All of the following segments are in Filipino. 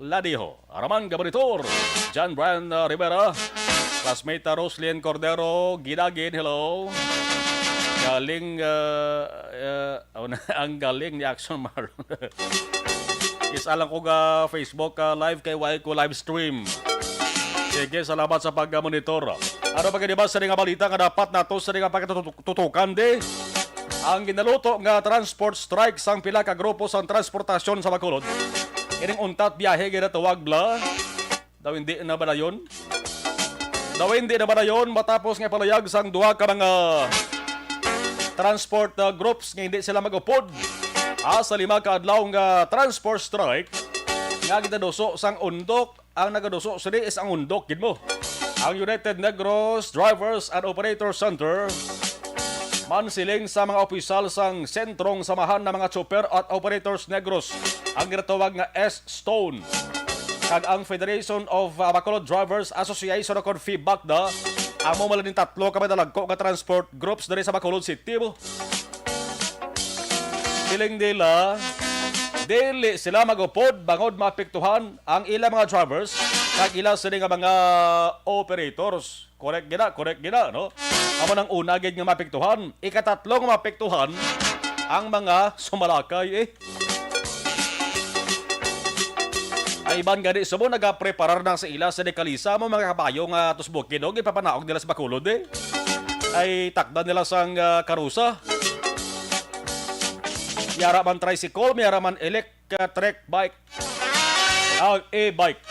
Ladiho, Araman Gabaritor, John Brian Rivera, classmate Roslyn Cordero, Gidagin, hello. Galing, ang galing ni Action Marlon. Isa lang ko ga Facebook live kay ko live stream. Sige, salamat sa pag-monitor. Ano pa ba sa nga balita nga dapat nato sa nga pagkatutukan di? Ang ginaluto nga transport strike sang pila ka grupo sang transportasyon sa Bacolod. Ining untat biyahe ginatawag bla. Daw hindi na ba na yun? Daw hindi na ba na yun matapos nga palayag sang duha ka mga transport groups nga hindi sila mag-upod. Sa 5 ka adlaw nga transport strike nga gitaduso sang undok. Ang nagaduso sa is ang undok, gid mo. Ang United Negros Drivers and Operators Center mansiling sa mga opisyal sang sentrong samahan ng mga chopper at operators Negros ang ginatawag nga S-Stone. Kag ang Federation of Bacolod Drivers Association of feedback da ang mo malaning tatlo ka madalagko nga transport groups diri sa Bacolod City mo. Siling nila dili sila magupod bangod maapektuhan ang ilang mga drivers kag ila sila nga mga operators. Correct gina, no? Amo nang una gid nga maapektuhan, ikatatlo nga maapektuhan ang mga sumalakay Ay iban gani sumo nagapreparar na sa ila sa dekalisa mo mga kabayo nga tusbukin og ipapanaog nila sa Bacolod Ay takdan nila sang karusa. Yara man tricycle, yara man electric bike, e-bike.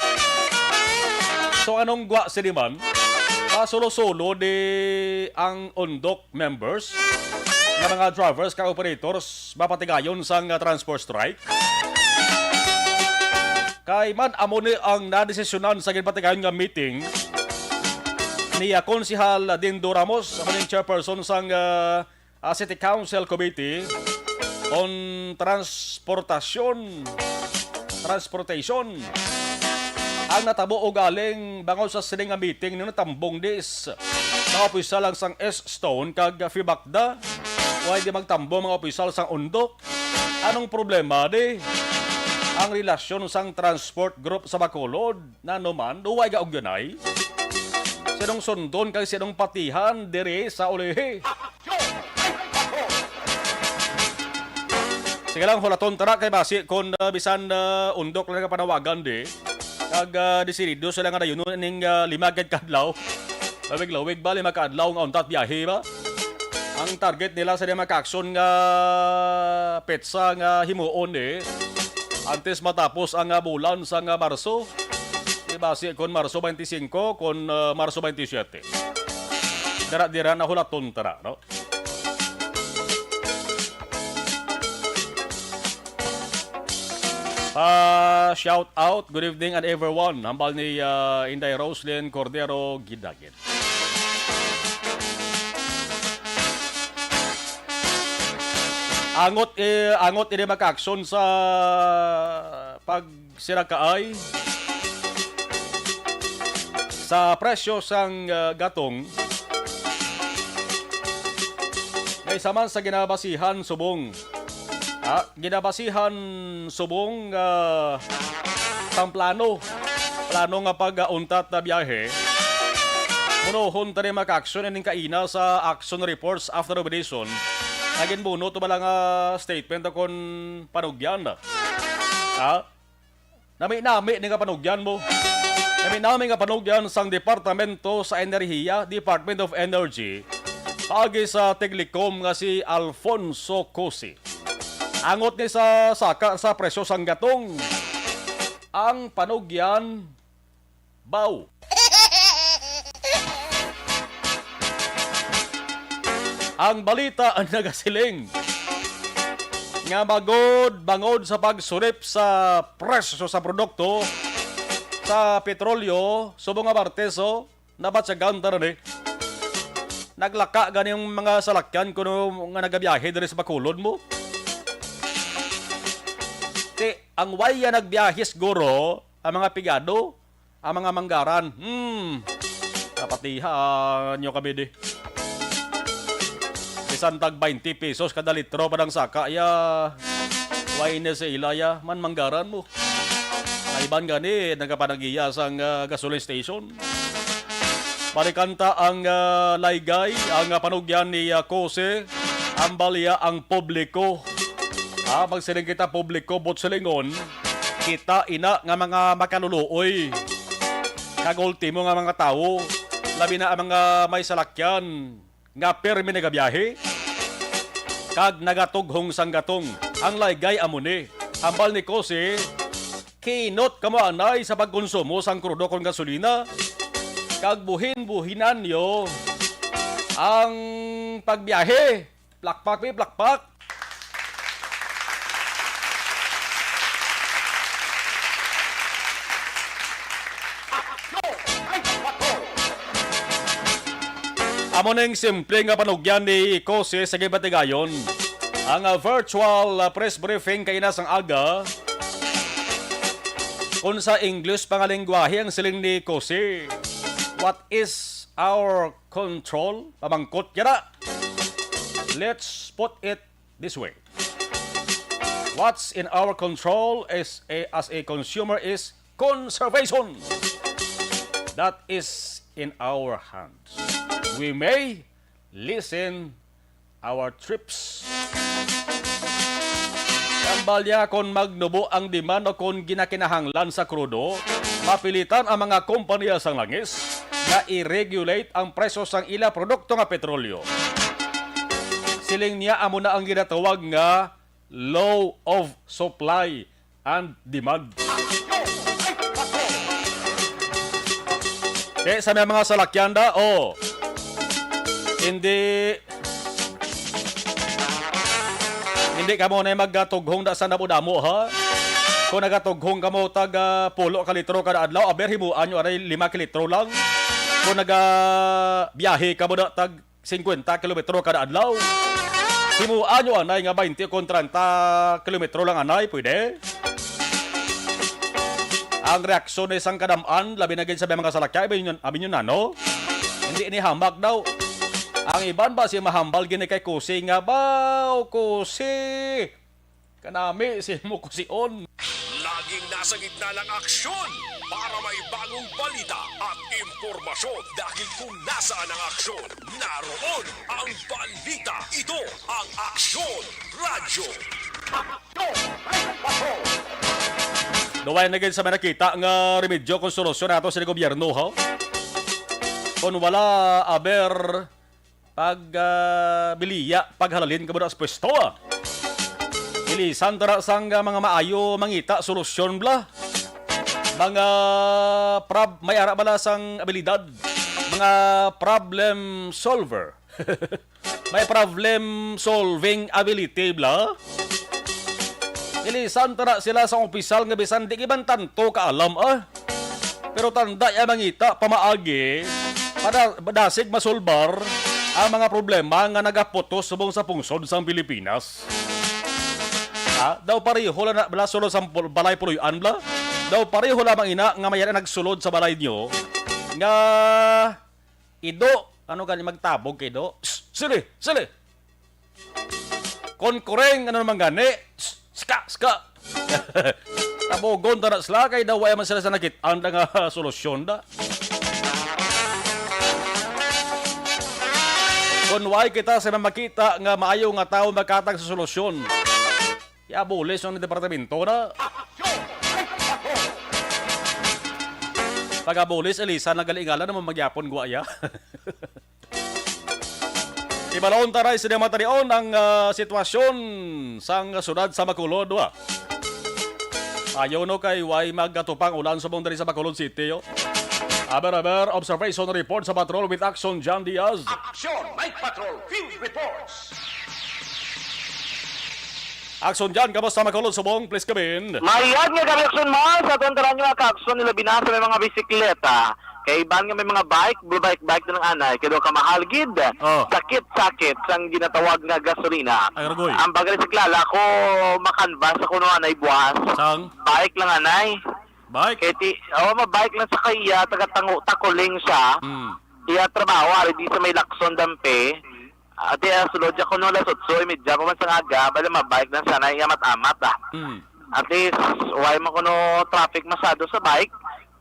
So anong gwa siniman? Solo-solo di ang undok members ng mga drivers ka operators mapatigayon sang transport strike. Kay man amo ni ang nadesisyonan sa ginpatigayon nga meeting ni Konsehal Dindo Ramos, ang chairperson sang City Council Committee on transportation ang natabo o galing bangod sa sining nga meeting ni natambong dis mga opisyal lang sang S-Stone kag Fibakda why di magtambo mga opisyal sang undok. Anong problema di ang relasyon sang transport group sa Bacolod na naman duway ga og yunay sinong sundon kag sinong patihan diri sa ulihi. Sige lang, hulaton tara kay basi kung bisan undok lang ka panawagan di. Kag disirido sila nga na yun ning 5 kadlaw. Lawig-lawig ba 5 kadlaw nga untat biyahe ba? Ang target nila sa maka-aksyon nga petsa nga himuon antes matapos ang bulan sa Marso. Basi kon Marso 25 kon Marso 27. Dira na hulaton tara, no? Shout out, good evening and everyone. Hambal ni Inday Roslyn Cordero Gidagin. Angot ini maka-aksyon sa pagsirakaay sa presyo sang gatong. May saman sa ginabasihan subong. Ginabasihan subong plano nga pag-untat na biyahe. Munohon tani maka-aksyon ining kaina sa action reports after nomination. Naging buno to ba lang statement akong panugyan na. Nami ni nga panugyan mo. Nami nga panugyan sang Departamento sa Enerhiya, Department of Energy. Pagi sa Teglicom nga si Alfonso Cosi. Angot ni sa saka sa presyo sang gatong. Ang panugyan baw. Ang balita ang nagasiling nga bangod sa pagsurip sa presyo sa produkto sa petrolyo subong nga Marteso nabatsagan tara ni. Naglaka gani yung mga salakyan kuno nga nagabiyahe diri sa Bacolod mo. Ang waya nagbiyahe siguro ang mga pigado, ang mga manggaran. Kapatihan nyo kami di. Bisan tag 20 pesos kada litro pa ng saka, ya, why na sa ilaya, man manggaran mo. Iban gani nagapanagiya sa gasoline station. Palikanta ang laygay, ang panugyan ni Kose, ang balya ang publiko. Magsiling kita publiko, botsilingon, kita ina nga mga makaluluoy. Kagultimo nga mga tao, labi na ang mga may salakyan, nga permi nagabiyahe. Kag nagatughong sanggatong, ang laygay amuni. Ambal ni Kose, kinot kamo anay sa pagkonsumo sang krudo kon gasolina. Kag buhin-buhinan nyo ang pagbiyahe. Plakpak, plakpak. Amo ning simple nga panugyan ni Kose sa Gibatigayon. Ang virtual press briefing kay nasang aga kung sa English pangalingwahe ang siling ni Kose. What is our control? Pamangkot yara. Let's put it this way. What's in our control as a consumer is conservation. That is in our hands. We may lessen our trips. Kambalya kung magnubo ang demand o kung ginakinahanglan sa krudo, mapilitan ang mga kompanya sang langis na i-regulate ang presyo sang ila produkto nga petrolyo. Siling niya amo na ang ginatawag nga law of supply and demand. Kaya sa mga salakyan da, hindi ka mo na magtughong da sa damo-damo, ha? Kung nagatughong ka mo tag pulo ka litro kada adlaw, aber himuan nyo aray 5 kilitro lang. Kung biyahe ka mo na tag 50 kilometro kada adlaw, himuan nyo anay nga 20 kung 30 kilometro lang anay, pwede. Ang reaksyon na isang kadamaan, labi na sa mga salakya, abin yun na, no? Hindi inihamak daw. Ang iban ba siya mahambal gini kay Kose nga baw, Kose. Kanami si mo kusion. Laging nasa gitna ng aksyon para may bagong balita at impormasyon. Dahil kung nasaan ang aksyon, naroon ang balita. Ito ang Aksyon Radyo. Duway na sa may nakita nga remedyo kung solusyon nato sa gobyerno, ha? Kung wala aber biliya, paghalalin ka mo na sa pwesto, ha? Ilisan tara sang mga maayo mangita solusyon bla. Mga may ara bala sang abilidad. Mga problem solver. May problem solving ability bla. Ilisan tara sila sa opisyal nga bisan di kiban tanto kaalam, Pero tanda ya mangita pamaagi para dasig masolbar ang mga problema nga nagaputos subong sa pungsod sa Pilipinas. Daw pareho la na bala sulod sa balay puluyan bla. Daw pareho lamang ina nga mayan nagsulod sa balay nyo nga ido ano gani magtabog kay do. Sili. Konkureng ano naman gani. Ska. Tabogon ta na sila kay daw ay man sila sa nakitaan nga solusyon da. Kung why kita sa makita nga maayo nga tao magkatag sa solusyon. Ya boles ang departamento na. Pag-abolis, Elisa, nagalingalan naman magyapon guaya. Ibalaon taray sa matarion ang sitwasyon sang sunad sa Bacolod. Ayaw no kay way magkatupang ulan sa buong dari sa Bacolod City. Aber, observation report sa patrol with Action John Diaz. Action Night Patrol Field Reports. Action John, kamusta Bacolod subong? Please come in. Mayad nga kareaksyon mo sa tuntaran nyo ang aksyon nila binasa may mga bisikleta. Kay iban nga may mga bike na ng anay. Kaya doon ka mahal gid. Sakit sang ginatawag nga gasolina. Ay, Ragoy. Ang bagay si Klala ko makanbas ako no anay buwas. Sang? Bike lang anay. Bike? Kaya mabike lang sa kaya taga-takuling siya. Iya trabaho ari di sa may Lacson Dampe. Ate sulod ako no lasot so imedya pa man sa aga bala mabike lang sana iya amat-amat . At least, why mo kuno traffic masyado sa bike,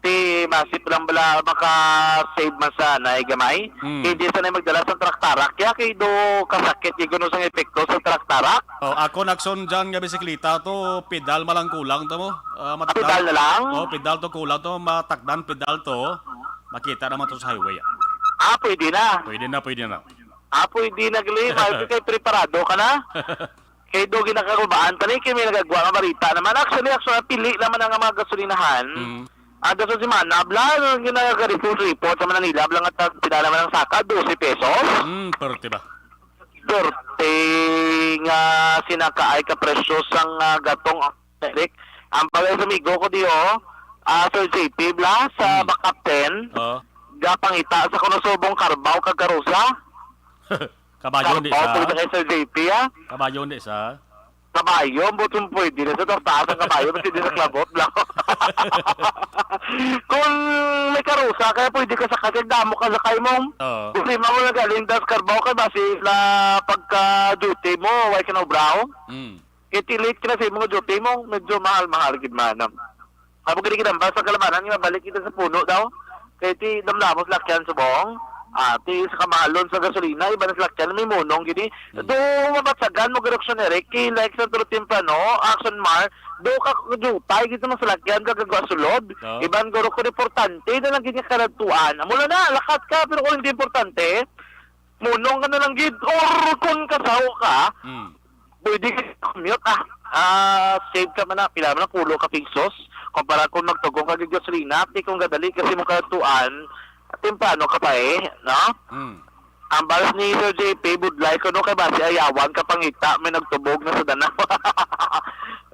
ti masip lang bala maka-save man sa gamay. Hindi sa na magdala sa traktarak. Kaya kay do kasakit yung guno sang epekto sa traktarak. Oh, ako nakson dyan nga bisikleta to, pedal malang kulang to mo. Pedal na lang? Oh, pedal to kulang to, matakdan pedal to. Makita naman to sa highway. Pwede na. Pwede na. Pwede na gali. May kay preparado ka na. Kay do ginakakubaan tani kay may nagagawa nga marita naman. Actually, pili naman ang mga gasolinahan. Ada sa simana, abla, ginagawa-report sa Manila, abla nga pinala man ng saka, 12 pesos. Perte ba? Perte nga sinakaay ka presyo sang gatong Eric. Ang pagay sa migo ko diyo, Sir JP, bla, sa backup 10, gapangita sa kunosobong karbaw kagarusa. Kabayo hindi Karbaw, sa... pwede kay Sir JP, Kabayo hindi sa... Kabayo, butong pwede na sa taas ang kabayo, kasi di sa klabot, bla. Kung may karusa, kaya pwede ka sa kasig, damo ka sa kay mo. Kasi mo nagaling, das karbaw ka, basi na pagka-duty mo, why ka na brow? Itilit ka na sa mga duty mo, medyo mahal-mahal, gidmanam. Kapag kinikinan ba sa kalamanan, yung mabalik kita sa puno daw, kaya ti damdamos lakyan sa buong, ti sa kamalon sa gasolina, iba na salakyan, may munong, gini. Do mabatsagan mo gareksyon Eric, kay like sa Trutimpa, no, Action Mar, do ka jutay, gito mo salakyan, gagagawa sulod. Iban garo ko importante, na lang gini kalantuan. Mula na, lakat ka, pero kung hindi importante, munong ka na lang gid, or kung kasaw ka, pwede ka commute, save ka man na, pila man na, kulo ka pesos, kumpara kung magtugong ka gasolina, di kung gadali kasi mo kalantuan, timpano ka pa no? Ang balas ni Sir JP, budlay ko no, kay basi ayawan ka pangita, may nagtubog na sa danaw.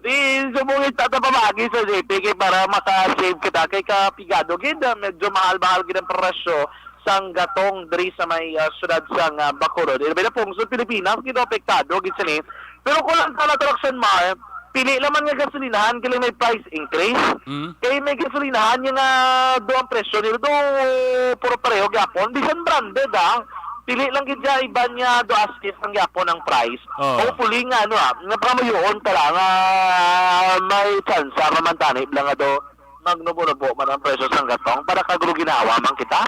Di, sumungit ta pamagi Sir JP, kay para maka-save kita, kay kapigado, gida, medyo mahal-mahal gid ang presyo sang gatong diri sa may syudad sang Bacolod. Ilabay na pong sa Pilipinas, gid apektado, gid sini. Pero kung lang pala Traction Mar, pili naman nga gasolinahan kaya may price increase. Kaya may gasolinahan yung doon presyo nila do puro pareho gyapon. Bisan branded Pili lang gid iba niya do astis ang gyapon ng price. Hopefully nga napamayoon ka lang may chance mamantani lang do magnubo-nubo man ang presyo sang gatong para kagro ginawa man kita.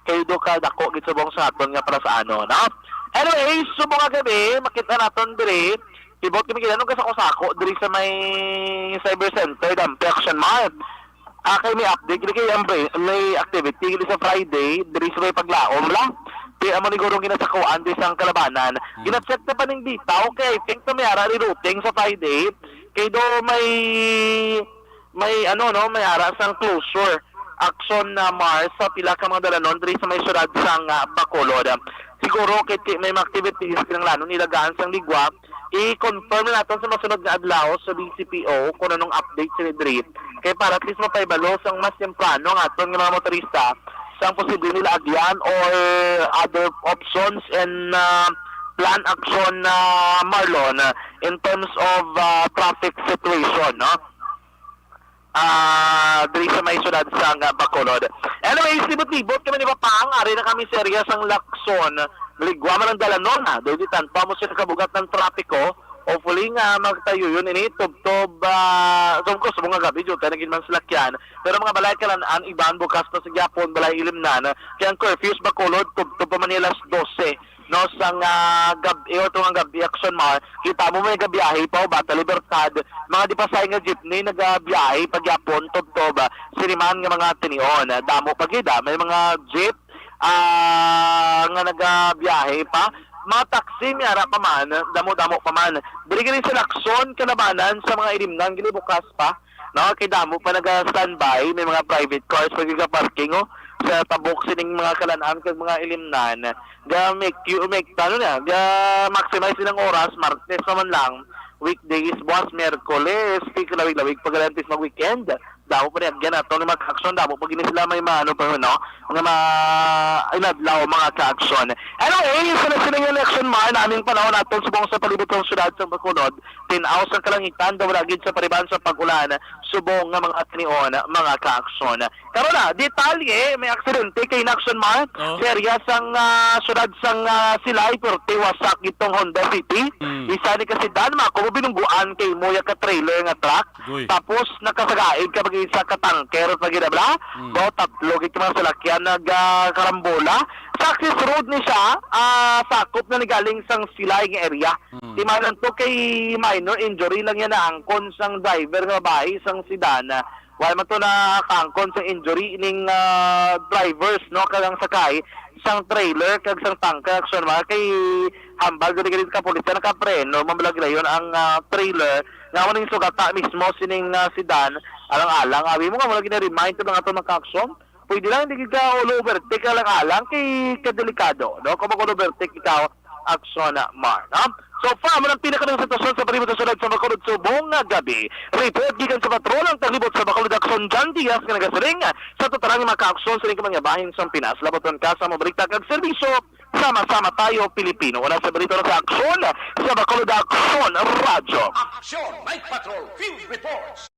Kay do ka dako gid subong sa aton nga para sa no. Anyway, subong nga gabi makita naton diri ibot kami kinanong ka sa kusako diri sa may cyber center ng Action Mart. Kay may update kay may activity diri sa Friday diri sa may paglaom la. Kaya mo ni gurong ginasakuan diri sa kalabanan. Gina-check na pa ning bitaw kay I think na may ara routing sa Friday. Kay do may may ara sang closure action na Mars sa pila ka mga dalanon diri sa may syudad sang Bacolod. Siguro kay may mga activities kinang lano nilagaan sang ligwa. I-confirm na natin sa masunod na adlaw sa BCPO kung anong update sa Dri. Kaya para at least mapaibalo ang mas temprano ng aton ng mga motorista sa posible nila agyan or other options and plan action na Marlon in terms of traffic situation, no? Diri sa may syudad sa Bacolod. Anyways, libot-libot kami ni Papang, ari na kami serious ang Lacson. Ligwa man ang dalanon doon di tanpa mo siya nakabugat ng trapiko. Hopefully nga magtayo yun ini tub-tub sumkos mga gabi dyan tayo naging man salakyan. Pero mga balay kalanaan iban bukas na sa Gyapon balay ilimnan kaya ang curfews Bacolod tub-tub pa Manila 12 no sang gabi o itong gabi Action Mar kita mo may gabiyahe pa o Bata Libertad mga di pasay nga jeepney nagabiyahe pag Gyapon tub-tub siniman nga mga tinion damo pagida may mga jeep nga nagabiyahe pa mga taxi miyara pa man damo-damo pa man diri gani sa Lacson kalabanan sa mga ilimnan gini bukas pa no kay damo pa naga-standby may mga private cars pag parking sa tabok sining mga kalanaan kag mga ilimnan ga make maximize silang oras Martes naman lang weekdays buwas Miyerkules kalawig-lawig pagalantis mag weekend daw pa niya na to ng mga kaaksyon daw pag ini sila may maano pa no mga inadlaw mga kaaksyon. Anyway, sila yung election man naming panahon natin subong sa palibot ng syudad sa Bacolod, tinaw sa kalangitan daw ragid sa pariban sa pag-ulan subong nga mga atnion mga kaaksyon. Karon na detalye may aksidente kay Action man sa area sang syudad sang Silay Perti wasak itong Honda City. Isa ni kasi dan mako binungguan kay moya ka trailer nga truck. Tapos nakasagaid ka isa ka tanker pag ginabla. Do tatlo gid mga salakyan nagkarambola. Sa access road ni siya, sakop na nigaling sang Silay nga area. Di man to kay minor injury lang yan na angkon sang driver nga bahay sang sedan. Wala man to na kangkon sang injury ning drivers no kagang sakay sang trailer kag sang tanker action mga kay hambal gud gid ka pulis na kapreno mamalag na yon ang trailer nga mo ning sugata mismo sining sedan alang-alang abi mo nga mo gina remind to ng ato ng action pwede lang hindi ka all overtake alang-alang kay kadelikado no kung mag overtake ikaw action mar no? So far, man ang pinakadang sitwasyon sa palibot sa syudad sa Bacolod subong nga gabi. Report gikan sa patrol ang taglibot sa Bacolod Action John Diaz nga nagasiring sa tutarang mga kaaksyon sa mga bahin sa Pinas. Laboton ka sa mabalita kag serbisyo. Sama-sama tayo Pilipino. Wala sa balita sa aksyon sa Bacolod Action Radyo. Aksyon! Night Patrol Field Reports!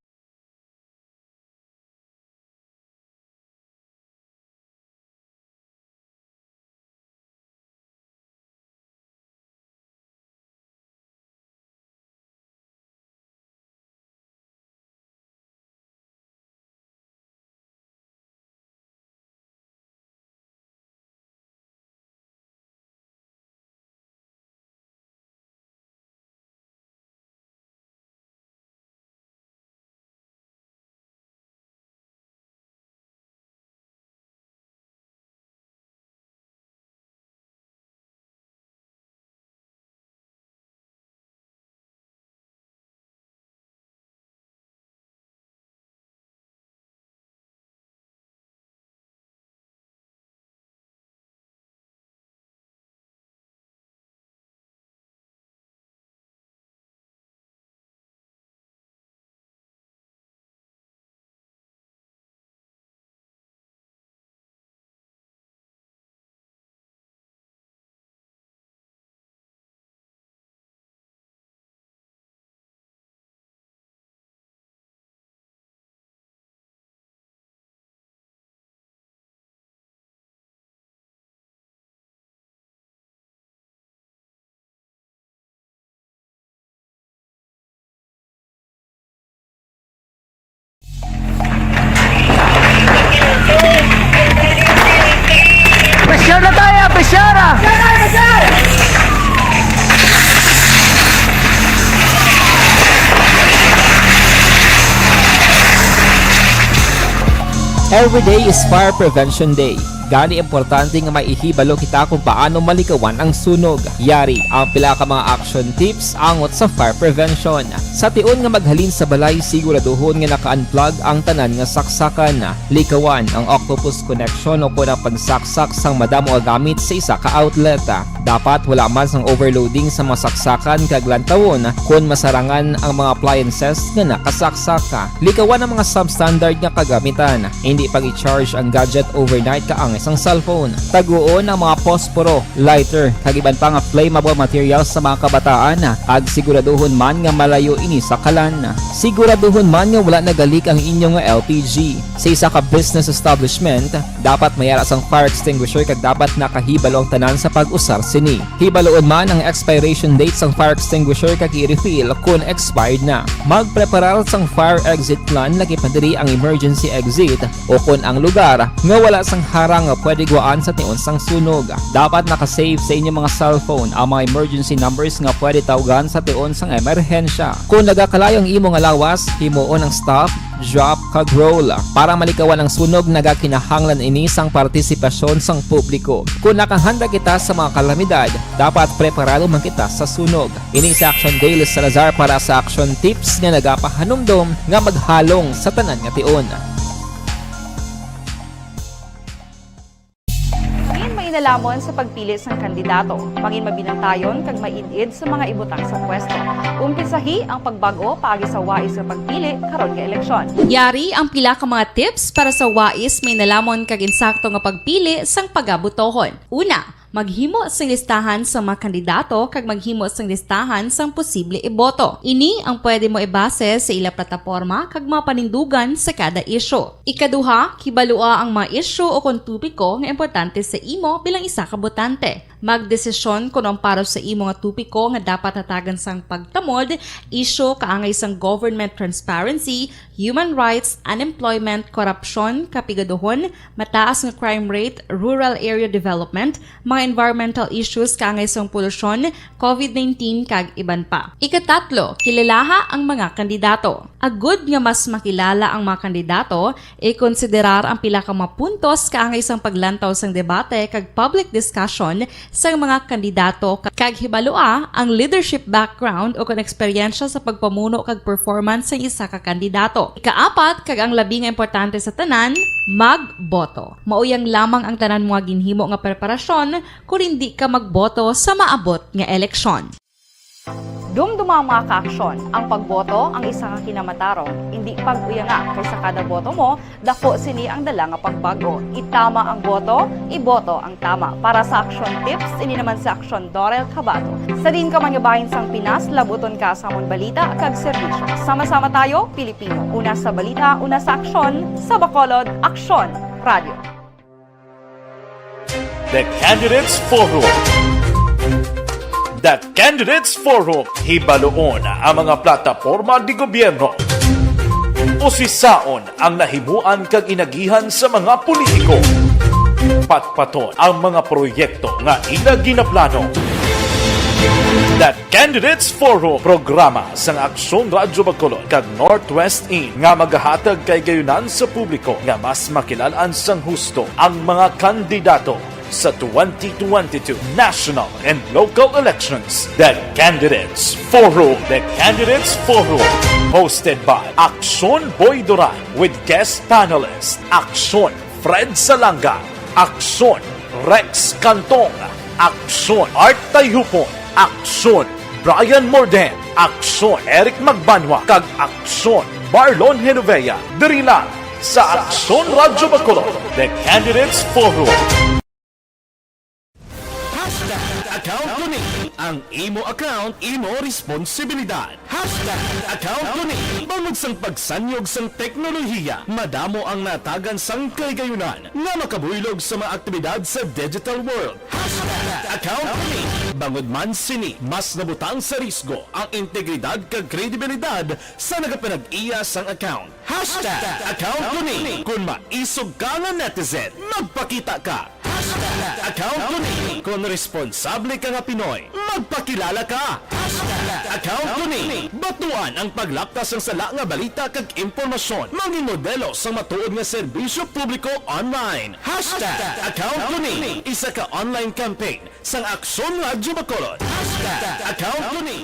Pressure na tayo! Pressure! Every day is Fire Prevention Day. Gani importante nga maihibalo kita kung paano malikawan ang sunog. Yari ang pila ka mga action tips angot sa fire prevention. Sa tion nga maghalin sa balay, siguraduhon nga naka-unplug ang tanan nga saksakan. Likawan ang octopus connection o kung ang pagsaksak sang madamo nga gamit sa isa ka outlet. Dapat wala man sang overloading sa masaksakan kag lantawon kung masarangan ang mga appliances nga nakasaksaka. Likawan ang mga substandard nga kagamitan. Hindi pag i-charge ang gadget overnight kaang isang cellphone. Taguon ang mga posporo, lighter, kag iban pa nga flammable materials sa mga kabataan. Ag siguraduhon man nga malayo ini sa kalan. Siguraduhon man nga wala nagalik ang inyong LPG. Sa isa ka business establishment, dapat mayara sang fire extinguisher kag dapat nakahibalo ang tanan sa pag-usar sini. Hibaloon man ang expiration date sang fire extinguisher kag i-refill kung expired na. Magpreparar sang fire exit plan laki padiri ang emergency exit o kung ang lugar nga wala sang harang nga pwede guwaan sa tion sang sunog. Dapat nakasave sa inyong mga cellphone ang mga emergency numbers nga pwede tawagan sa tion sang emerhensya. Kung nagakalayo ang imong lawas, himuon ang stop, drop, kag roll. Para malikawan ang sunog, nagakinahanglan ini sang partisipasyon sang publiko. Kung nakahanda kita sa mga kalamidad, dapat preparado man kita sa sunog. Ini sa Action Daily Salazar para sa action tips nga nagapahanumdom nga maghalong sa tanan nga tion. nalamon sa pagpili sang kandidato, pangin mabinantayon kag mainid sa mga ibutang sa pwesto. Umpisahi ang pagbago paagi sa wais nga pagpili karon nga eleksyon. Yari ang pila ka mga tips para sa wais may nalamon kag insakto nga pagpili sang pagabutohon. Una, maghimo sang listahan sa mga kandidato kag maghimo sang listahan sang posible iboto. Ini ang pwede mo ibase sa ila plataporma kag mga panindugan sa kada isyu. Ikaduha, kibalua ang mga isyu o kung tupiko nga importante sa imo bilang isa ka botante. Magdesisyon kung ang para sa imo nga tupiko nga dapat hatagan sang pagtamod, isyu kaangay sang government transparency, human rights, unemployment, korupsyon, kapigaduhon, mataas nga crime rate, rural area development, mga environmental issues kaangay sang polusyon, COVID-19 kag iban pa. Ikatatlo, kilalaha ang mga kandidato. Agud nga mas makilala ang mga kandidato, i-konsiderar ang pila ka mga puntos kaangay sang paglantaw sang debate kag public discussion sa mga kandidato kag hibalua ang leadership background o kung eksperyensya sa pagpamuno kag performance sa isa ka kandidato. Ikaapat, kag ang labi nga importante sa tanan, magboto. Mauyang lamang ang tanan mga ginhimo nga preparasyon kung hindi ka magboto sa maabot nga eleksyon. Dumduma mga kaaksyon, ang pagboto ang isa ka kinamatarong, hindi pag-uya nga kaysa kada boto mo, dako sini ang dala nga pagbago. Itama ang boto, iboto ang tama. Para sa action tips, ini naman sa action Dorel Cabato. Sa din ka manyabahin sang Pinas, labuton ka sa amon balita kag serbisyo. Sama-sama tayo, Pilipino. Una sa balita, una sa aksyon, sa Bacolod, Aksyon Radio. The Candidates Forum. The Candidates Forum, hibaloon ang mga plataporma di gobyerno. Usisaon ang nahimuan kag inagihan sa mga politiko. Patpaton ang mga proyekto nga ila ginaplano. The Candidates Forum, programa sang Aksyon Radyo Bacolod kag Northwest In nga magahatag kay gayunan sa publiko nga mas makilalaan sang husto ang mga kandidato sa 2022 national and local elections. The Candidates Forum. The Candidates Forum. Hosted by Aksyon Boy Duran with guest panelists Aksyon Fred Salanga, Aksyon Rex Cantong, Aksyon Art Tayhupon, Aksyon Brian Morden, Aksyon Eric Magbanwa, kag Aksyon Marlon Genovea. Diri lang sa Aksyon Radyo Bacolod. The Candidates Forum. Account ko ni ang imo account, imo responsibilidad. Account ko ni bangod sang pagsanyog sang teknolohiya, madamo ang natagan sang kaygayunan nga makabuylog sa mga aktibidad sa digital world. Account ko ni bangod man sini mas nabutang sa risgo ang integridad kag kredibilidad sa nagapanag-iya sang account. Account ko ni kung maisog ka nga netizen, magpakita ka. Account ko ni kung responsable ka nga Pinoy, magpakilala ka. Account ko ni batuan ang paglaptas ng sala nga balita kag impormasyon, maging modelo sa matuod nga serbisyo publiko online. Account ko ni isa ka online campaign sang Aksyon Radyo Bacolod. Account ko ni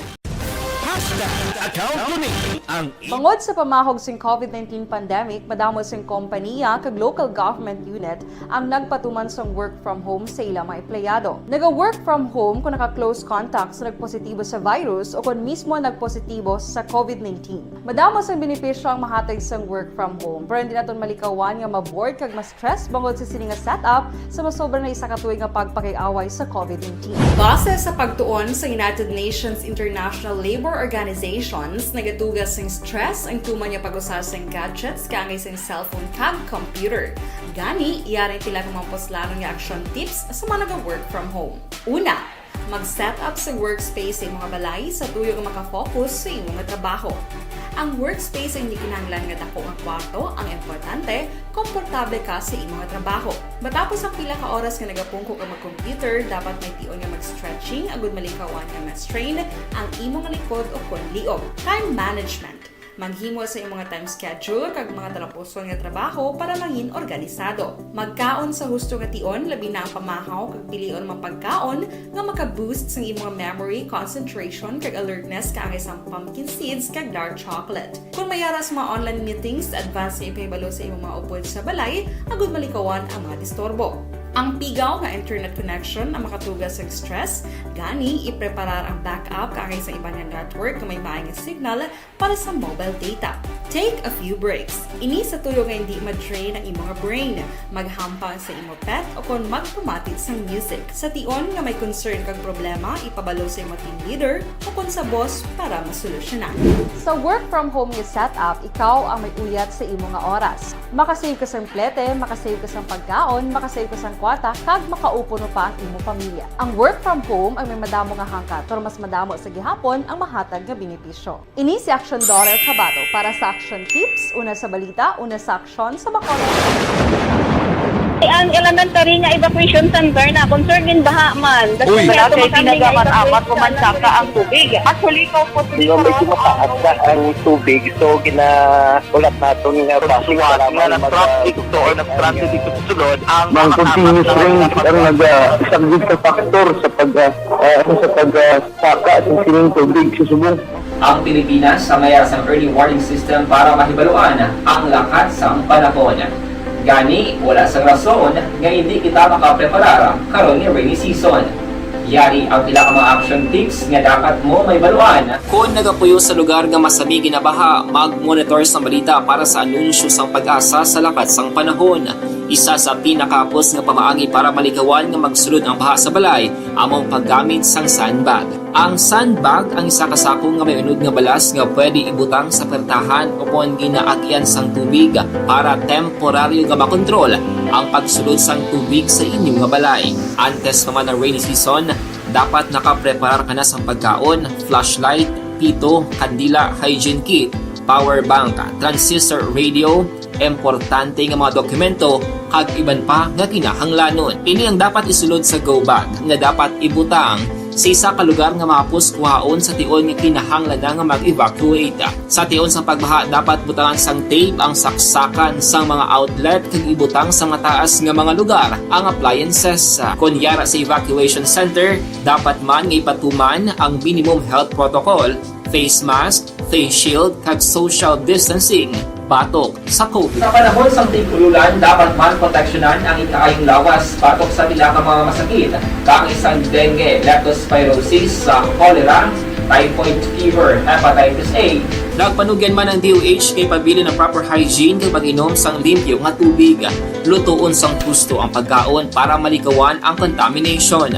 Account ko ni ang Bangod sa pamahog sing COVID-19 pandemic, madamo sing kompanya kag local government unit ang nagpatuman sang work from home sa ilang mga empleyado. Naga-work from home kung naka-close contact sa nagpositibo sa virus o kung mismo nagpositibo sa COVID-19. Madamo sang benepisyo ang mahatag sang work from home, pero hindi naton malikawan nga ma-bored kag ma-stress bangod sa sini nga setup sa masobra na isa ka tuig nga pagpakiaway sa COVID-19. Base sa pagtuon sa United Nations International Labour Organizations, nagatugas ng stress ang tuman niya pag-usar sa gadgets kaangay sa cellphone kag computer. Gani, iyaring tila kung mga poslanong nga action tips sa mga nag-work from home. Una, mag-set up sa workspace sa mga balay sa tuyo nga makafocus sa imong nga trabaho. Ang workspace ay hindi kinahanglan nga dako nga kwarto, ang importante, komportable ka sa imong nga trabaho. Matapos ang pila ka oras nga nagapungko ka mag-computer, dapat may tion nga mag-stretching agud malikawan nga ma-strain ang imong likod o kon liog. Time management. Maghimo sa imong mga time schedule kag mga talapuson nga trabaho para mangin organisado. Magkaon sa husto nga tion, labi na ang pamahaw kag pilion mapagkaon nga maka-boost sa imong memory, concentration kag alertness kaangay sa pumpkin seeds kag dark chocolate. Kung mayaras mga online meetings, advance sa ipahibalo sa imong mga upod sa balay, agud malikawan ang mga disturbo. Ang pigaw nga internet connection ang makatugas sa stress, gani ipreparar ang backup kaagay sa iba nga network nga may maayong signal para sa mobile data. Take a few breaks. Ini sa tuyo nga hindi ma-drain ang imong brain, maghampang sa imo pet o kon magpumatit sa music. Sa tion nga may concern kag problema, ipabalo sa imo team leader o kon sa boss para masolusyonan. Sa work from home nga setup, ikaw ang may uyat sa imo nga oras. Makasave ka sa plete, makasave ka sa pagkaon, makasave ka sa kwata, kag makaupo no pa ang imo pamilya. Ang work from home ay may madamo nga hangkat, pero mas madamo sa gihapon ang mahatag nga benepisyo. Ini si Action Daughter Cabato para sa action tips, una sa balita, una sa aksyon sa Bacolod. Ang elementary nga evacuation center na concern din baha man. Uy, kasi tinagaman apat pumansaka ang tubig. Actually, ko po Di ba medyo mataas na ang tubig, so ginaulat natin nga pasiwat nga nag-traffic to or nag-transit dito sa sulod ang mga continuous rain ang isang good factor sa pagsaka at sining tubig sa subong. Ang Pilipinas sa mayas ang early warning system para mahibaluan ang lakat sa panahon. Gani, wala sa rason nga hindi kita makapreparar karon ni rainy season. Yari ang pila ka mga action tips nga dapat mo may baluan. Kung nagapuyo sa lugar nga masabi ginabaha, mag-monitor sa balita para sa anunsyo sang pag-asa sa lakat sang panahon. Isa sa pinakapos nga pamaagi para malikawan nga magsulod ang baha sa balay, among paggamit sang sandbag. Ang sandbag ang isa kasakong nga may unod nga balas nga pwede ibutang sa pertahan upon ginaagyan sang tubig para temporaryo nga makontrol ang pagsulod sang tubig sa inyong nga balay. Antes naman ng rainy season, dapat nakapreparar ka na sa pagkaon, flashlight, pito, kandila, hygiene kit, power bank, transistor radio, importante nga mga dokumento kag iban pa nga kinahanglanon. Ini ang dapat isulod sa go bag nga dapat ibutang sa isa ka lugar nga mapos kuhaon sa tion nga kinahanglan nga mag-evacuate. Sa tion sa pagbaha dapat butangan sang tape ang saksakan sang mga outlet kag ibutang sa mataas nga mga lugar ang appliances. Kunyara sa evacuation center, dapat man nga ipatuman ang minimum health protocol, face mask, face shield kag social distancing. Batok sa COVID. Sa panahon sa tigululan, dapat man proteksyonan ang ikaayong lawas batok sa pila ka mga masakit, kang isang dengue, leptospirosis, cholera, typhoid fever, hepatitis A. Nagpanugyan man ang DOH kay pabili ng proper hygiene kay pag-inom sang limpyo nga tubig. Lutuon sang husto ang pagkaon para malikawan ang contamination.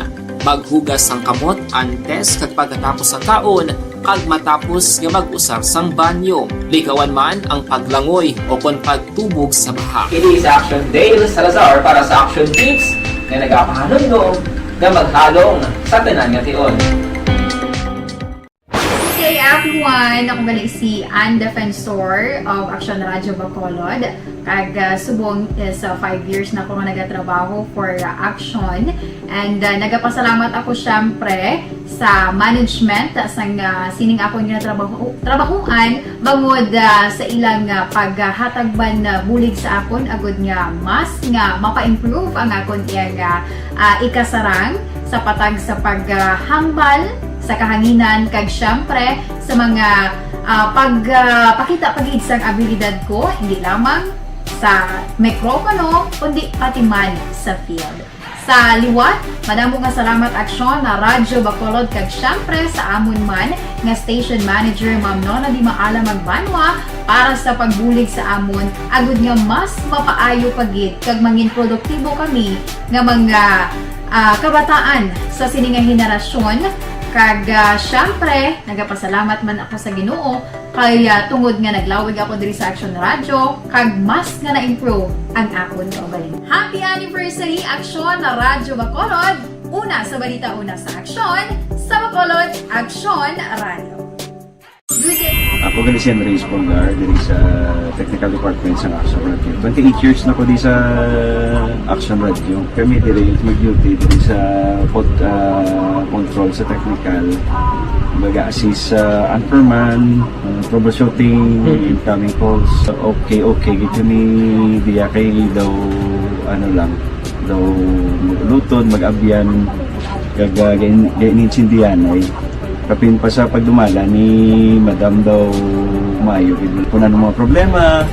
Maghugas sang kamot antes kag pagkatapos ang kaon kag matapos nga mag-usar sang banyo. Likawan man ang paglangoy o kon pagtubog sa baha. Kini sa Action Dale Salazar para sa action tips nga nagapahanong nga maghalong sa tanan nga tion. Hey everyone! Ako gali si Ann Defensor of Action Radio Bacolod. Kag subong sa 5 years na ako nga nagatrabaho for Action. And nagapasalamat ako syempre sa management sang sining ako nga trabahuan bangod sa ilang paghatagban bulig sa akon agud nga mas nga mapa-improve ang akon nga ikasarang sa patag sa paghambal sa kahanginan kag syempre sa mga pagpakita pagid sang abilidad ko hindi lamang sa mikropono kundi pati man sa field. Sa liwat, madamo nga salamat Aksyon na Radyo Bacolod kag syempre sa amon man nga station manager Ma'am Nona Di Maala Magbanwa para sa pagbulig sa amon agud nga mas mapaayo pagid kag mangin produktibo kami nga mga kabataan sa sininga henerasyon. Kag syempre, nagapasalamat man ako sa Ginoo kay tungod nga naglawig ako diri sa Action Radio kag mas nga na-improve ang akon kaugalingon. Happy anniversary Action na Radyo Bacolod! Una sa balita, una sa aksyon, sa Bacolod, Action Radio. Good day! Ako gali si Andres Polgar diri sa Technical Department sa Action Radio. 28 years na ko di sa Action Radio. Kami diri mag-duty diri sa control sa technical. Mag-assist sa Anchorman, troubleshooting, incoming calls. Okay. Gito ni diya kay daw daw lutod, mag-abyan, gain-insindihan ay kapin pa sa pagdumala ni Madam daw Mayo. Punan ng mga problema,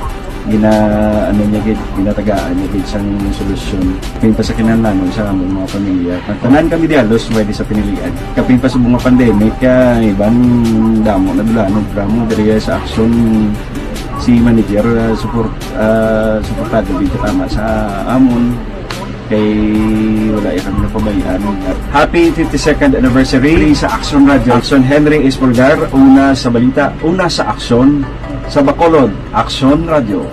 ano niya gid, ginatagaan niya gid sang solusyon. Kapin pa sa kinahanglan sa among mga pamilya. Tanan kami dialos pwede sa pinilian. Kapin pa sa mga pandemic ibang damo na dulanon programo diri sa action si manager suportado dito tama sa amon kay wala kami napabayaan. Happy 52nd anniversary sa Action Radio. Action Henry Espolgar, una sa balita, una sa aksyon sa Bacolod. Action Radio.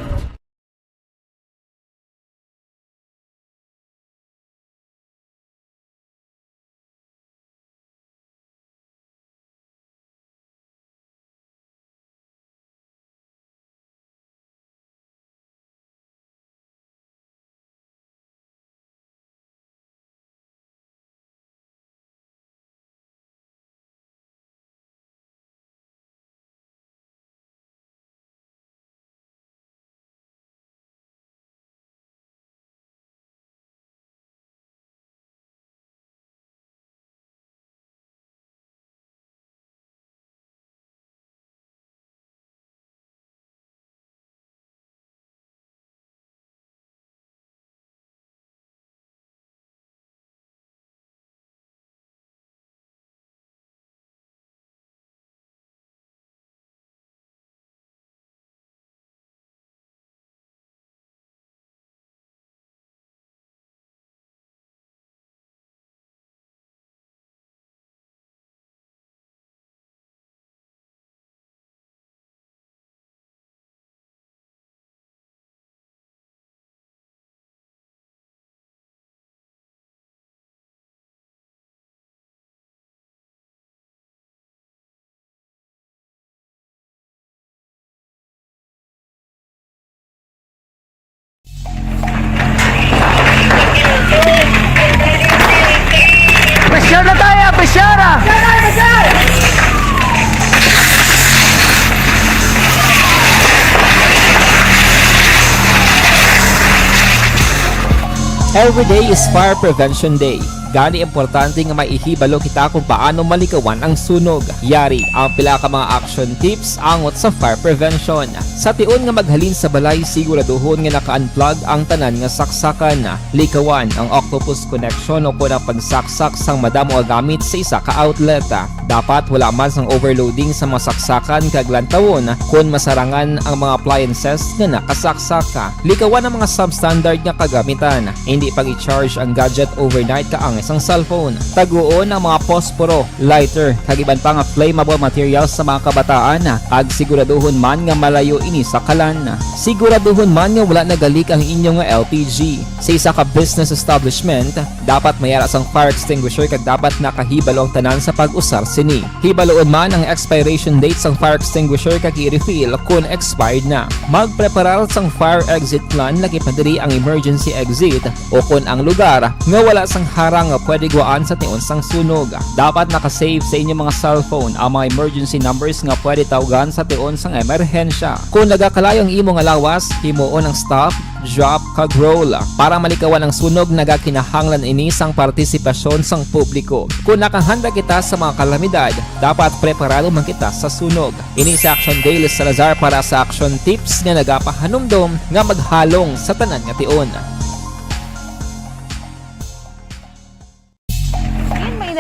Every day is Fire Prevention Day. Gani importante nga maihibalo kita kung paano malikawan ang sunog. Yari ang pila ka mga action tips angot sa fire prevention. Sa tion nga maghalin sa balay, siguraduhon nga naka-unplug ang tanan nga saksakan. Likawan ang octopus connection o ang pagsaksak sang madamo nga gamit sa isa ka outlet. Dapat wala man sang overloading sa mga saksakan kag lantawon kung masarangan ang mga appliances nga nakasaksaka. Likawan ang mga substandard nga kagamitan. Hindi pag i-charge ang gadget overnight kaang isang cellphone. Taguon ang mga posporo, lighter, kag iban pa nga flammable materials sa mga kabataan. Kag siguraduhon man nga malayo ini sa kalan. Siguraduhon man nga wala nagalik ang inyong LPG. Sa isa ka business establishment, dapat mayara sang fire extinguisher kag dapat nakahibalo ang tanan sa pag-usar sini. Hibaloon man ang expiration date sang fire extinguisher kag i-refill kung expired na. Magpreparar sang fire exit plan laki pa diri ang emergency exit o kung ang lugar nga wala sang harang nga pwede guwaan sa tion sang sunog. Dapat nakasave sa inyong mga cellphone ang mga emergency numbers nga pwede tawagan sa tion sang emerhensya. Kung nagakalayo ang imong lawas, himuon ang stop, drop, kag roll. Para malikawan ang sunog, nagakinahanglan ini sang partisipasyon sang publiko. Kung nakahanda kita sa mga kalamidad, dapat preparado man kita sa sunog. Ini sa Action Daily Salazar para sa action tips nga nagapahanumdom nga maghalong sa tanan nga tion.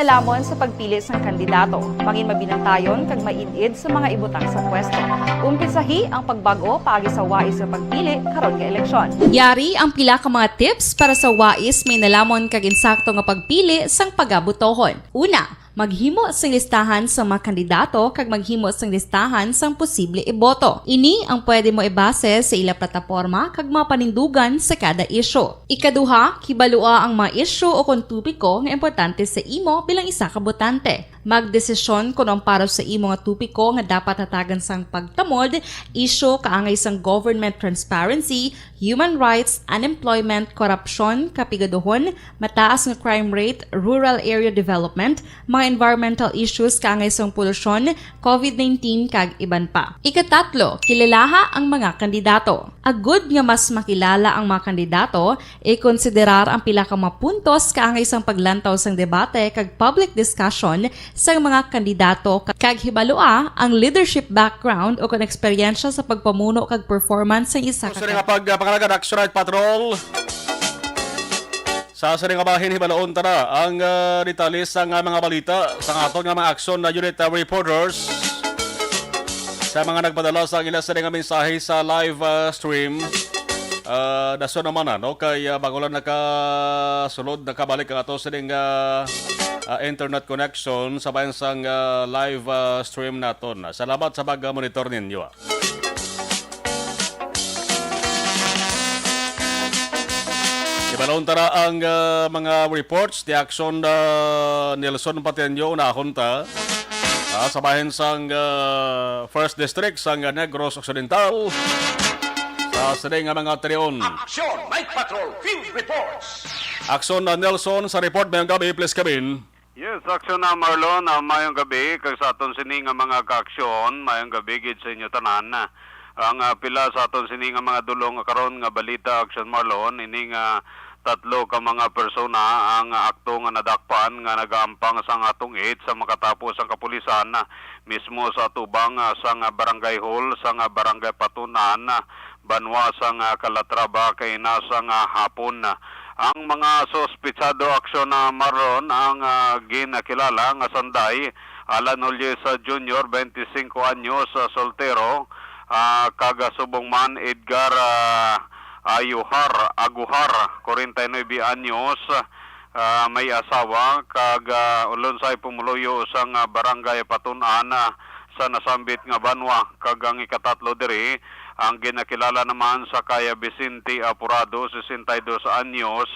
Lamon sa pagpili sang kandidato, mangin mabinantayon kag mainid sa mga ibutang sa pwesto. Umpisahi ang pagbago paagi sa wais sa pagpili karon nga eleksyon. Yari ang pila ka mga tips para sa wais may nalamon kag insakto nga pagpili sang pagabutohon. Una, maghimo sang listahan sa mga kandidato kag maghimo sang listahan sang posible iboto. Ini ang pwede mo ibase sa ila plataporma kag mga panindugan sa kada isyu. Ikaduha, kibalua ang mga isyu o kung tupiko nga importante sa imo bilang isa ka botante. Magdesisyon kung ang para sa imo nga tupiko nga dapat hatagan sang pagtamod, isyu kaangay sang government transparency, human rights, unemployment, korupsyon, kapigaduhon, mataas nga crime rate, rural area development, mga mga environmental issues kaangay sang polusyon, COVID-19 kag iban pa. Ikatatlo, kilalaha ang mga kandidato. Agud nga mas makilala ang mga kandidato, i-konsiderar ang pila ka mga puntos kaangay sang paglantaw sang debate kag public discussion sang mga kandidato kag hibalua ang leadership background o kung eksperyensya sa pagpamuno kag performance sang isa Sa nga pagpangalaga Action Right Patrol. Sa nga bahin hibalaon tara ang detalye sa mga balita sa aton nga mga action na unit reporters sa mga nagpadala sa ila sa nga mensahe sa live stream. Daso naman no kay bago lang nakasulod nakabalik ang ato sa internet connection sa bayan sang live stream naton. Salamat sa pag-monitor ninyo. Ibalon tara ang mga reports di action Nelson Patenyo unahon ta sa bahin sang First District sang Negros Occidental sa sering nga mga triyon. Action Night Patrol Field Reports. Action Nelson sa report mayong gabi, please kabin. Yes, aksyon na Marlon, mayong gabi, kag sa aton sini nga mga kaaksyon, mayong gabi gid sa inyo tanan na. Ang pila sa aton sini nga mga dulong karon nga balita aksyon Marlon, ini nga tatlo ka mga persona ang akto nga nadakpan nga nagaampang sa atong aid sa makatapos ang kapulisan mismo sa tubang sa barangay hall sa barangay Patunan banwa sa Calatrava kay nasa hapon. Ang mga sospitsado aksyon na maron ang ginakilala nga sanday Alan Ulyesa Jr. 25 anyos soltero, kagasubong man Edgar Aguhar, 49 anyos, may asawa, kag ulonsay pumuloyo sa barangay Patunan sa nasambit nga banwa, kag ang ikatatlo diri, ang ginakilala naman sa kaya Vicente Apurado, 62 anyos,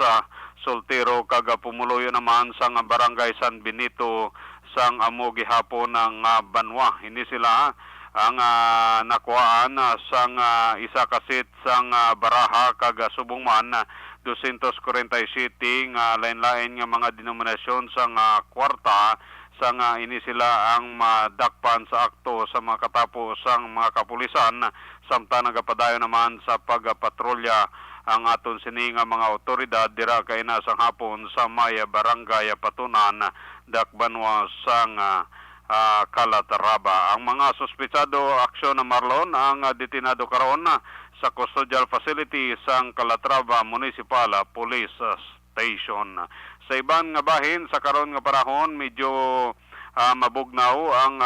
soltero, kag pumuloyo naman sa barangay San Benito, sang amo gihapon ng banwa. Hindi sila ang nakuhaan sang isa kasit sang baraha kag subong man 247 nga lain-lain nga mga denominasyon sang kwarta sang ini sila ang madakpan sa akto sa mga katapos sang mga kapulisan samtang nagapadayon naman sa pagpatrolya ang aton sini nga mga otoridad dira kay nasang hapon sa may barangay Patunan dakbanwa sang Calatrava. Ang mga suspitsado aksyon na Marlon ang detinado karon sa custodial facility sang Calatrava Municipal Police Station. Sa iban nga bahin sa karon nga panahon medyo mabugnaw ang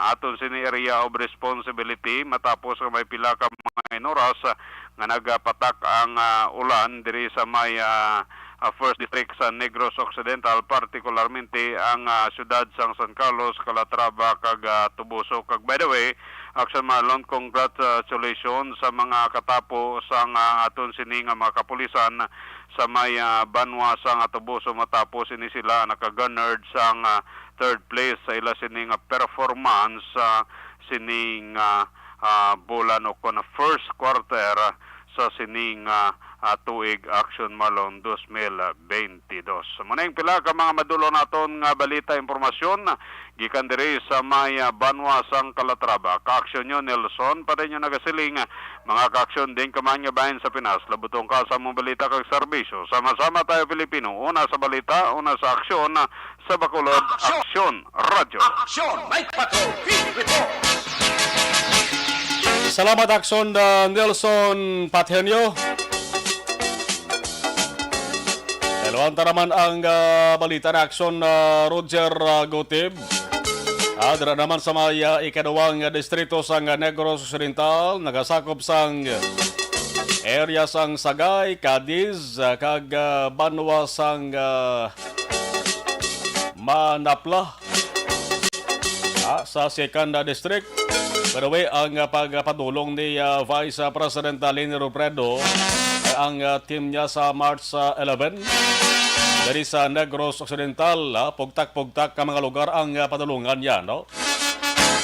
aton sini area of responsibility matapos may pila ka mga oras nga nagapatak ang ulan diri sa may First District sa Negros Occidental, particularmente ang syudad sang San Carlos, Calatrava, kag Tubuso. Kag by the way, Action Marlon, congratulations sa mga katapo sang aton sini nga mga kapulisan sa may banwa sang Tubuso matapos ini sila nakagarnered sang third place sa ila sini nga performance sining bulan o kon first quarter sa sining tuig Action Marlon 2022. Muna yung pila ka mga madulo naton nga balita impormasyon gikan diri sa may banwa sang Calatrava. Ka-aksyon nyo Nelson pa rin nyo nagasiling mga ka-aksyon din kamanya bahin sa Pinas. Labutong ka sa mong balita kag serbisyo. Sama-sama tayo Pilipino. Una sa balita, una sa aksyon sa Bacolod Aksyon Radio. Action Night Patrol Field Reports. Salamat Action Nelson Patenyo. Dalawanta naman ang balita na aksyon Roger Gotib. Dira naman sa may ikadawang distrito sang Negros Occidental, nagasakop sang area sang Sagay, Cadiz, kag banwa sang Manapla sa second district. By the way, ang pagpadulong ni Vice President Leni Robredo ang team niya sa March 11 dari sa Negros Occidental, pugtak-pugtak ka mga lugar ang padulungan niya, no?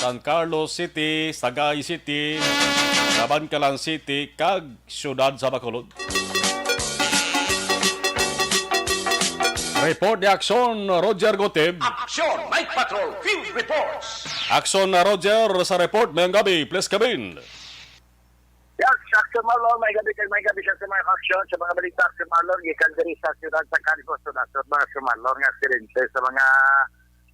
San Carlos City, Sagay City, Cabancalan City, kag siyudad sa Bacolod. Report ni Aksyon Roger Goteb. Aksyon! Night Patrol Field Reports! Aksyon na Roger sa report ngayong gabi. Please kabin. Yes, Action Marlon, may gabi siya sa mga aksyon, sa mga balita Action Marlon, gikan diri sa siyudad sa Calico, sa mga Action Marlon, nga aksidente sa mga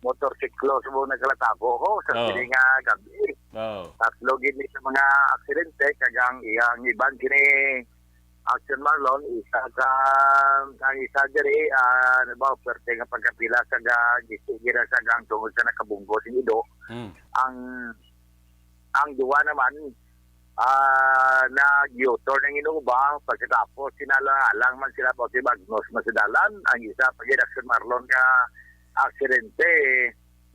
motorsiklo sa buong nagkalatabo ko sa sili nga gabi. Tatlo gini sa mga aksidente, kagang iyang iban kini Action Marlon, ang isa diri, pwerte nga pagkapila sa gisigira sa gang tungod sa nakabunggo si Ido. Ang duwa naman, nag-U-turn ng inuba pagkatapos sinala-alang man sila po si Bagnos Masidalan. Ang isa pagin Action Marlon nga aksidente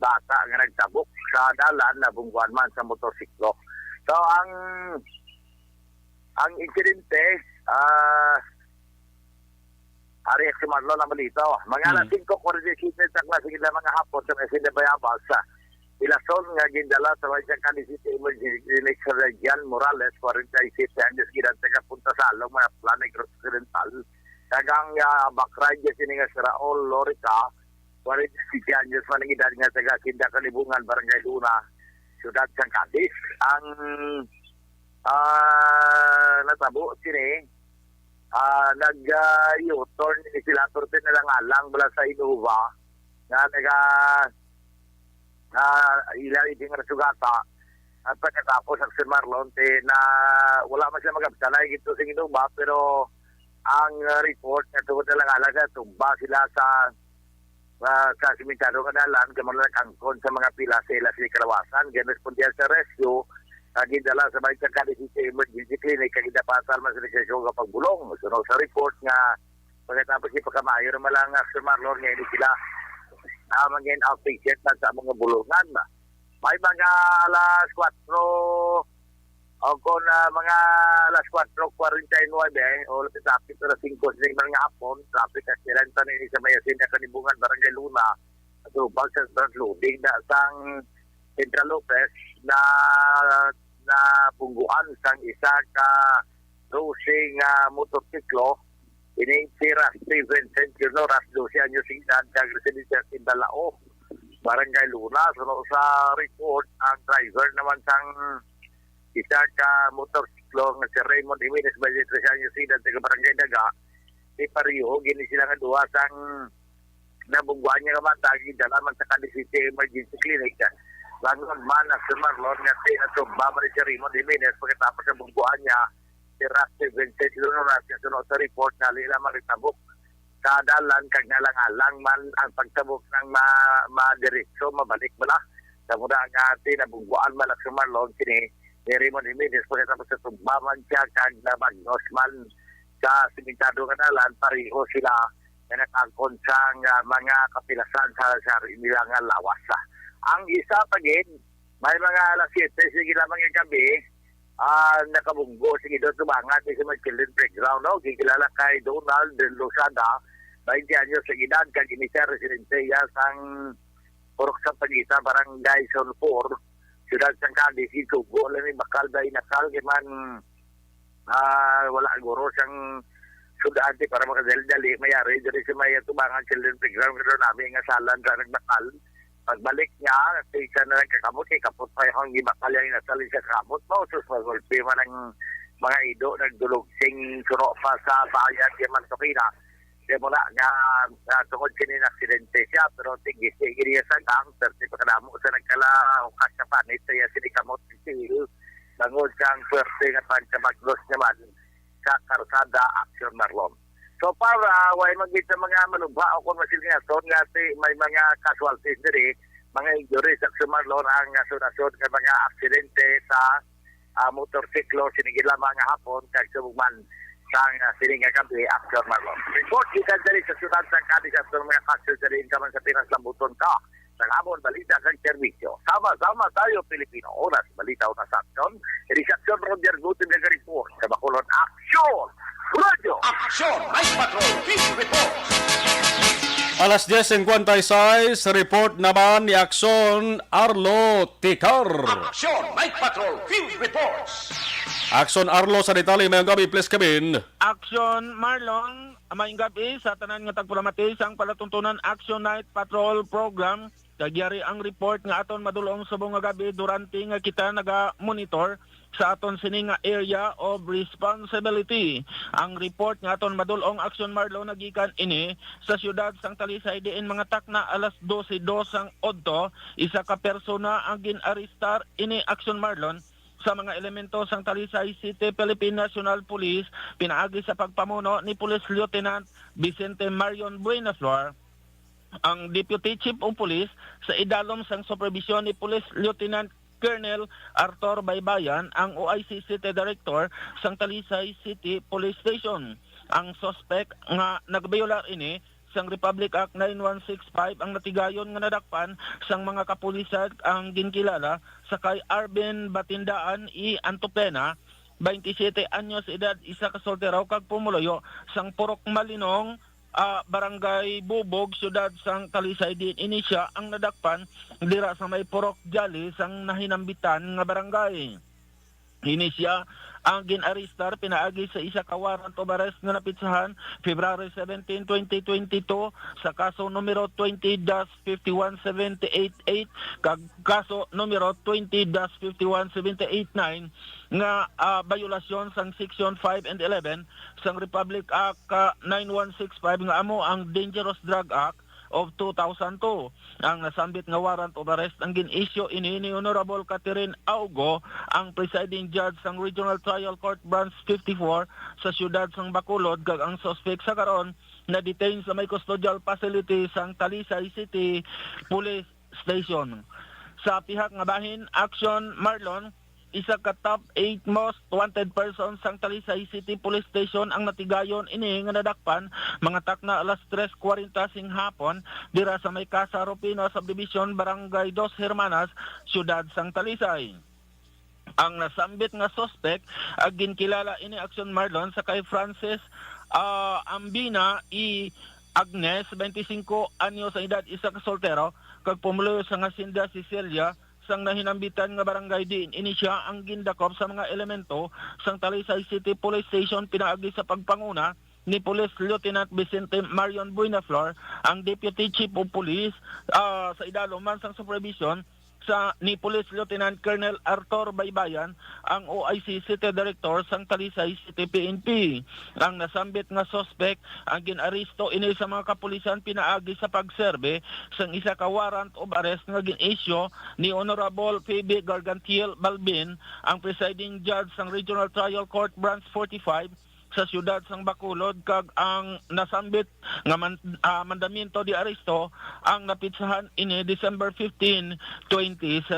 bata nga nagtabok sa dalan na bungguan man sa motorsiklo. So ang insidente ari Action Marlon na malito mga alas 5:47 sa klase gila mga hapon sa Mesina Bayabas sa Ilason nga gindala sa Wajang City Emergency Clinic sa Region Morales 47 anos gidan taga Punta Salong mga Planeg Occidental tagang backrider sini nga si Raul Lorica 47 anos man gidan nga taga Kinda Kalibungan Barangay Luna Siyudad San Cadiz ang natabo sini nag-U-turn ni sila turte na lang alang bala sa Innova nga ilang iting rasugata at pagkatapos ang Sir Marlon na wala man siya magabsalay gito sa Innova pero ang report na tungkol na lang alaga tumba sila sa simentado kanalan kamang nagangkon sa mga pila sa ilas ni Kalawasan ganrespondiyan sa rescue gidala sa Bayang Cadiz Emergency Clinic kagidapasal man sa rescue kapag bulong sunod sa report nga pagkatapos ipakamayor malang Sir Marlon nga hindi sila maging outpatient na sa mga bulungan. May mga alas 4 o kung mga alas 4:49 o lapit-lapit na 5 sa mga hapon, traffic accident na sa Mayasin na Kanibungan, Barangay Luna, at ubag sa transloading na sang Central Lopez na pungguan sang isa ka racing motorsiklo ini si Rusty Vincent Jr. Rasdo siya nyo singdan kag residensya in Dalao Barangay Luna. So sa report ang driver naman sang isa ka motorsiklo nga si Raymond Jimenez 23 siya nyo singdan taga Barangay Daga si Pariho gini sila nga duwa sang nabungguan niya naman tagi dalaman sa Cadiz City Emergency Clinic langon man na si Marlon nga tinatubba man si Raymond Jimenez pagkatapos sa bungguan niya si Rusty Vincent Jr. sunod sa report na lila maritabok sa dalan kag nalang-alang man ang pagtabok ng madiretso mabalik bala sa muna nga tinabungguan man si Marlon kini ni Raymond Jimenez pagkatapos sa tumbaman siya kag nabagnos man sa simentado kanalan pariho sila na nakangkon sa mga kapilasan sa nilang lawas. Ang isa pagin may mga alas 7 sige lamang yung gabi nakabunggo sige doon tumangan sa Magkilin Playground gigilala kay Donald de Losada 20 anyos sa edad kag inisa residente sang Purok sa Pagita Barangay Son 4 Siyudad San Cadiz Itubo lang ni bakal day nakal man wala guro siyang sudante para makadali mayari diri sa may tubangan Children Playground pero namin nga salan sa nagbakal pagbalik niya, isa na lang kakamot, kapot pa yung gibakal yung nasali sa kamot mo. So, magulpi man ang mga ido, nagdulog sing suro pa sa bayan, yung Mansokina. Kaya mula nga, tungkol sinin aksidente siya, pero tigis-tigis niya sa gang, terti pagkadamo sa nagkala-ukas sa panit, kaya sinikamot sisil, bangod siyang swerte nga pansamaglos naman sa Karsada Action Marlon. So para way magit sa mga manubha o kung masilngason nga may mga casualties diri, mga injuries sa Marlon ang sunod nga mga aksidente sa motorsiklo sinigila mga hapon kag subugman sang sininga gabi Action Marlon. Report ikan diri sa siyudad sa Cadiz at mga kaso diri kaman sa Pinas Lambuton ka. Sa amon balita kag serbisyo. Sama-sama tayo Pilipino. Oras balita unas aksyon. Action Roger Gutib nga report sa Bacolod Action. Radio Aksyon! Night Patrol Field Reports! Alas 10:56 report naman ni Aksyon Arlo Tikar. Aksyon! Night Patrol Field Reports! Action Arlo sa detalye mayong gabi, please Kevin. Action Marlon, amayong gabi sa tanan nga tagpulamati ang palatuntunan Action Night Patrol Program. Kagyari ang report nga aton madulong subong nga gabi durante nga kita naga-monitor sa aton sini nga area of responsibility. Ang report nga aton madulong Action Marlon nagikan ini sa siyudad sang Talisay diin mga takna alas 12:02 ang odto, isa ka persona ang ginaristar ini Action Marlon sa mga elemento sang Talisay City Philippine National Police pinaagi sa pagpamuno ni Police Lieutenant Vicente Marion Buenaflor. Ang Deputy Chief of Police sa idalom sang supervision ni Police Lieutenant Colonel Arthur Baybayan, ang OIC City Director sang Talisay City Police Station. Ang suspect nga nagbayular ini sang Republic Act 9165 ang natigayon nga nadakpan sang mga kapulisan ang ginkilala sa kay Arben Batindaan I Antopena, 27 anyos edad, isa ka soltero kag pumuloyo sang Purok Malinong, Barangay Bubog, siyudad sang Talisay din inisya ang nadakpan dira sa may Purok Jali sang nahinambitan nga barangay. Inisya ang ginaristar pinaagi sa isa ka warrant of arrest nga napitsahan February 17, 2022 sa kaso numero 20-51788 kag kaso numero 20-51789 nga violasyon sang Section 5 and 11 sang Republic Act 9165 nga amo ang Dangerous Drug Act of 2002. Ang nasambit nga warrant of arrest ang gin-issue ini ni Honorable Catherine Augo, ang presiding judge sang Regional Trial Court Branch 54 sa siyudad sang Bacolod, kag ang suspect sa karon na detain sa may custodial facility sang Talisay City Police Station. Sa pihak nga bahin, Action Marlon, isa ka top 8 most wanted persons sang Talisay City Police Station ang natigayon ini nga nadakpan mga takna alas 3:40 sing hapon dira sa may Casa Rupino Subdivision, Barangay Dos Hermanas, siyudad sang Talisay. Ang nasambit nga suspect ang ginkilala ini Action Marlon sa kay Francis Ambina I Agnes, 25 anyos sa edad, isa ka soltero kag pumuloy sa Hacienda Cecilia sang nahinambitan nga barangay din. Ini siya ang gindakop sa mga elemento sang Talisay City Police Station pinaagi sa pagpanguna ni Police Lieutenant Vicente Marion Buenaflor, ang Deputy Chief of Police sa idaloman sang supervision sa ni Police Lieutenant Colonel Arthur Baybayan, ang OIC City Director sang Talisay City PNP. Ang nasambit nga suspect ang ginaresto ini sa mga kapulisan pinaagi sa pagserbe sang isa ka warrant of arrest nga gin-issue ni Honorable Phoebe Gargantiel Balbin, ang presiding judge sang Regional Trial Court Branch 45 sa siyudad sang Bacolod, kag ang nasambit nga mandamiento di aresto ang napitsahan ini December 15, 2017.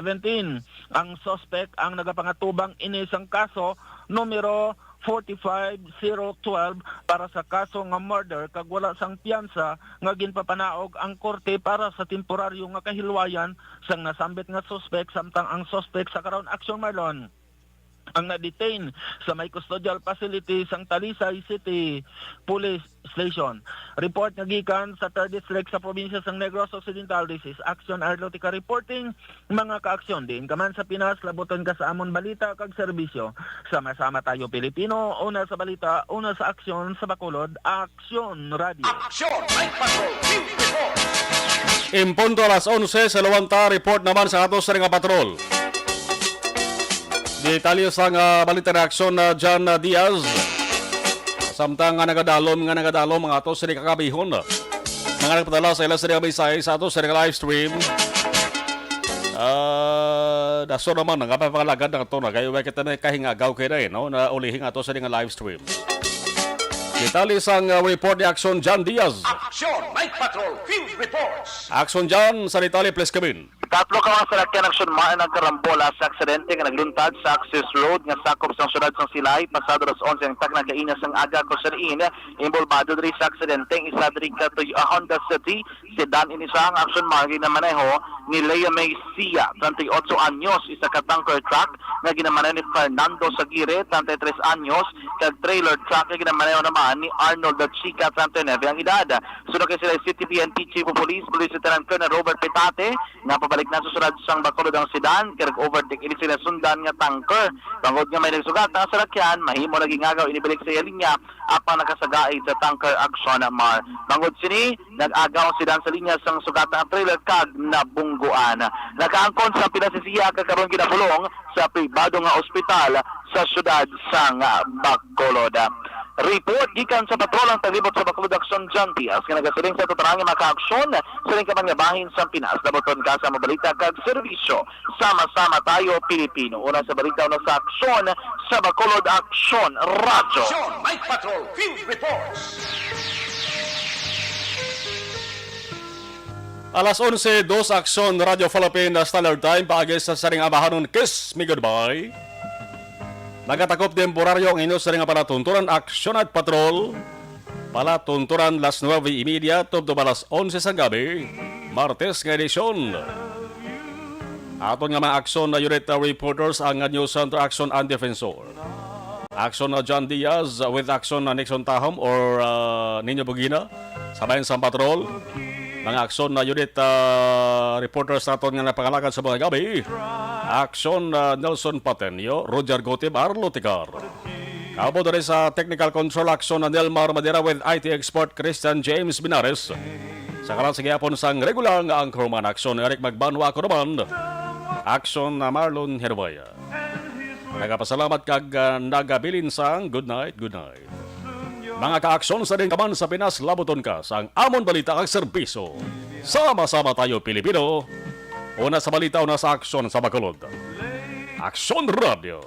Ang suspect ang nagapangatubang ini sang kaso numero 45012 para sa kaso nga murder kag wala sang piyansa nga ginpapanaog ang korte para sa temporaryo nga kahilwayan sang nasambit nga suspect, samtang ang suspect sa karon Action Marlon ang na-detain sa may custodial facility sang Talisay City Police Station. Report nga gikan sa 3rd District sa probinsya sang Negros Occidental. This is Action Arlotica reporting. Mga ka-aksyon din kaman sa Pinas, labuton ka sa amon balita kag serbisyo. Sama-sama tayo Pilipino, una sa balita, una sa aksyon sa Bacolod, Action Radio. Aksyon! Night Patrol! News Report! Impunto alas 11 sa Luwanta, report naman sa atos sa nga patrol. Detalye sa balita reaksyon na John Diaz. Samtang nga nagadalom mga atos sa kakabihon. Mga nagpadala sa ilang sa Bisay sa atos sa live stream. Daso naman nga papakalagad ng ito na kayo kita na kahingagaw kayo rin na ulihing atos sa live stream. Detalye sa report ni Action John Diaz. Aksyon! Night Patrol! Field Reports! Action John sa detalye, please Kevin. Tatlo ka mga salakyan Action Maan nagkarambola sa aksidente nga nagluntad sa access road nga sakop sa syudad sang Silay pasado alas 11 ang takna kainas ang aga Cosarin. Involvado diri sa aksidente isa diri ka Honda City sedan ini sa ang Action Maan ginamaneho ni Lea Mesia, 38 anyos, isa ka tanker truck nga ginamaneho ni Fernando Sagire, 33 anyos, kag trailer truck nga ginamaneho naman ni Arnold Chica, 39 ang edad. Sunod kay sila City PNP Chief of Police Lieutenant Colonel Robert Petate nga pabalik balik na susunod sang Bacolod ang sedan, kaya overtake ini sila sundan nga tanker. Bangod nga may nagsugat ang salakyan, mahimo naging agaw inibalik sa linya apang nakasagay sa tanker aksyon mar. Bangod sini, nag-agaw ang sedan sa linya sang sugat ang trailer kag nabungguan. Nakaangkon sa pinasisiya kakaroon ginapulong sa pribado nga ospital sa syudad sang Bacolod. Report gikan sa patrolang taglibot sa Bacolod Aksyon John Pias nga nagasiling sa tutarang nga maka-aksyon sa ring kapangabahin sa Pinas. Daboton ka sa mabalita kag serbisyo. Sama-sama tayo Pilipino. Una sa balita na sa aksyon sa Bacolod Aksyon Radyo. Night Patrol Field Reports. Alas 11, 2 Aksyon Radio Philippine Standard Time. Paagi sa saring abahanon. Kiss me goodbye. Nagatakop temporaryo ang inyo sa ring palatunturan aksyon at patrol. Palatunturan las 9:30 to alas 11 sang gabi. Martes nga edisyon. Aton nga mga aksyon na unit reporters ang News Center Action and Defensor. Aksyon na John Diaz with aksyon na Nixon Tahom or Nino Bugina. Sabayan sa patrol. Mga aksyon na unit reporters naton nga napangalakan sa mga gabi. Aksyon na Nelson Patenio, Roger Gotib, Arlo Ticar. Kabo na rin sa technical control aksyon na Nelmar Madera with IT expert Christian James Binares. Sa kalang sigayapon sang regular nga anchorman aksyon Eric Magbanwa ako naman. Aksyon na Marlon Hervaya. Nagapasalamat kag nagabilin sang good night, good night. Mga kaaksyon sa din kaman sa Pinas, labuton ka sa amon balita kag serbisyo. Sama-sama tayo Pilipino. Una sa balita, una sa aksyon sa Bacolod. Aksyon Radio.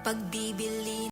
Pagbibili